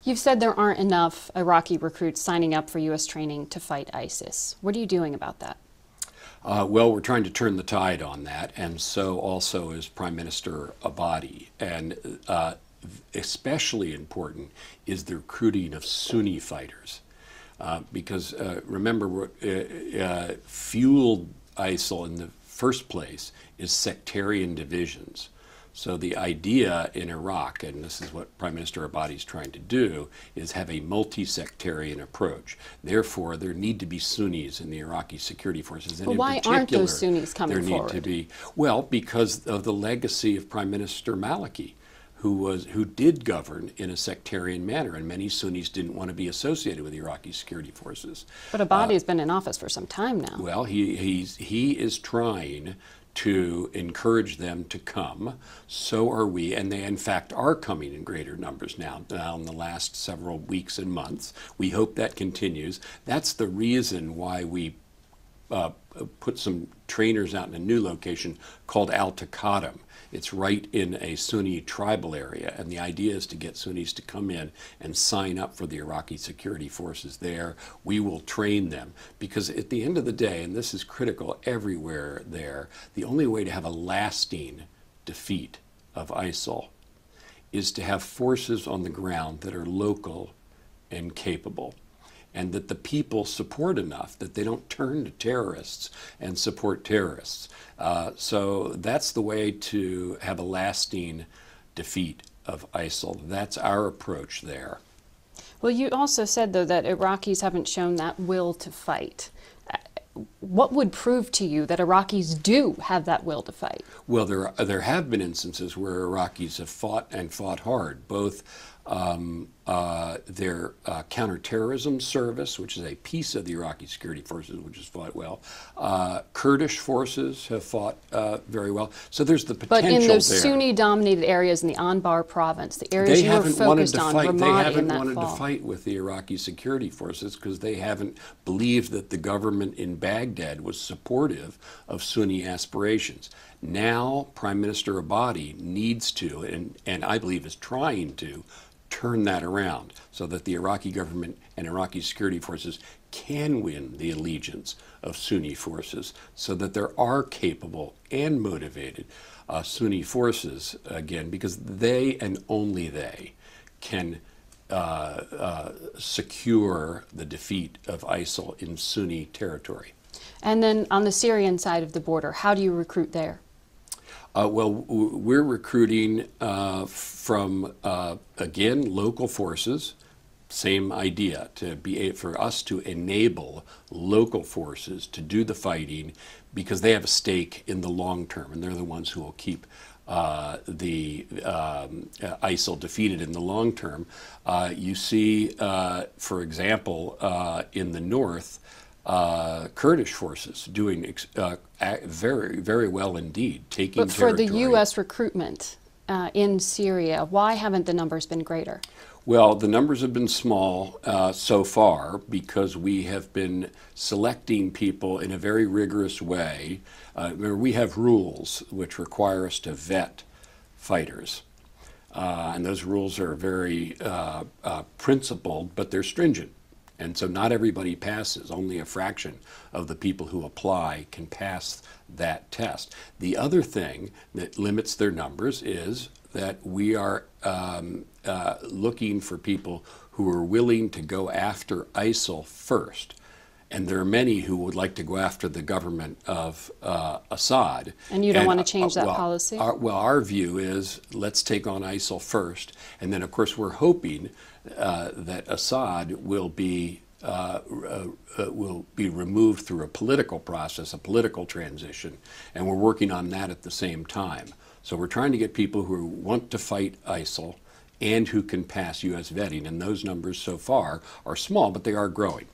You've said there aren't enough Iraqi recruits signing up for U.S. training to fight ISIS. What are you doing about that? Well, we're trying to turn the tide on that, and so also is Prime Minister Abadi. And especially important is the recruiting of Sunni fighters. Because remember, what fueled ISIL in the first place is sectarian divisions. So the idea in Iraq, and this is what Prime Minister Abadi is trying to do, is have a multi-sectarian approach. Therefore, there need to be Sunnis in the Iraqi security forces. And well, why aren't those Sunnis coming forward? There need to be, well, because of the legacy of Prime Minister Maliki, who did govern in a sectarian manner, and many Sunnis didn't want to be associated with the Iraqi security forces. But Abadi has been in office for some time now. Well, he is trying to encourage them to come. So are we, and they in fact are coming in greater numbers now in the last several weeks and months. We hope that continues. That's the reason why we put some trainers out in a new location called Al-Taqadum. It's right in a Sunni tribal area, and the idea is to get Sunnis to come in and sign up for the Iraqi security forces there. We will train them, because at the end of the day, and this is critical everywhere there, the only way to have a lasting defeat of ISIL is to have forces on the ground that are local and capable, and that the people support enough that they don't turn to terrorists and support terrorists. So that's the way to have a lasting defeat of ISIL. That's our approach there. Well, you also said, though, that Iraqis haven't shown that will to fight. What would prove to you that Iraqis do have that will to fight? Well, there have been instances where Iraqis have fought and fought hard, both their counterterrorism service, which is a piece of the Iraqi security forces, which has fought well. Kurdish forces have fought very well. So there's the potential there. But in those Sunni-dominated areas in the Anbar province, the areas you were focused on, Ramadi in that fall. They haven't wanted to fight with the Iraqi security forces because they haven't believed that the government in Baghdad was supportive of Sunni aspirations. Now, Prime Minister Abadi needs to, and I believe is trying to, turn that around so that the Iraqi government and Iraqi security forces can win the allegiance of Sunni forces, so that there are capable and motivated Sunni forces, again, because they and only they can secure the defeat of ISIL in Sunni territory. And then on the Syrian side of the border, how do you recruit there? Well, we're recruiting from, again, local forces. Same idea, for us to enable local forces to do the fighting, because they have a stake in the long term, and they're the ones who will keep the ISIL defeated in the long term. You see, for example, in the north, Kurdish forces doing very, very well indeed, taking territory. But for the U.S. recruitment in Syria, why haven't the numbers been greater? Well, the numbers have been small so far because we have been selecting people in a very rigorous way. We have rules which require us to vet fighters. And those rules are very principled, but they're stringent. And so not everybody passes. Only a fraction of the people who apply can pass that test. The other thing that limits their numbers is that we are looking for people who are willing to go after ISIL first. And there are many who would like to go after the government of Assad. And you don't want to change that policy? Our view is, let's take on ISIL first. And then, of course, we're hoping that Assad will be removed through a political process, a political transition. And we're working on that at the same time. So we're trying to get people who want to fight ISIL and who can pass U.S. vetting. And those numbers so far are small, but they are growing.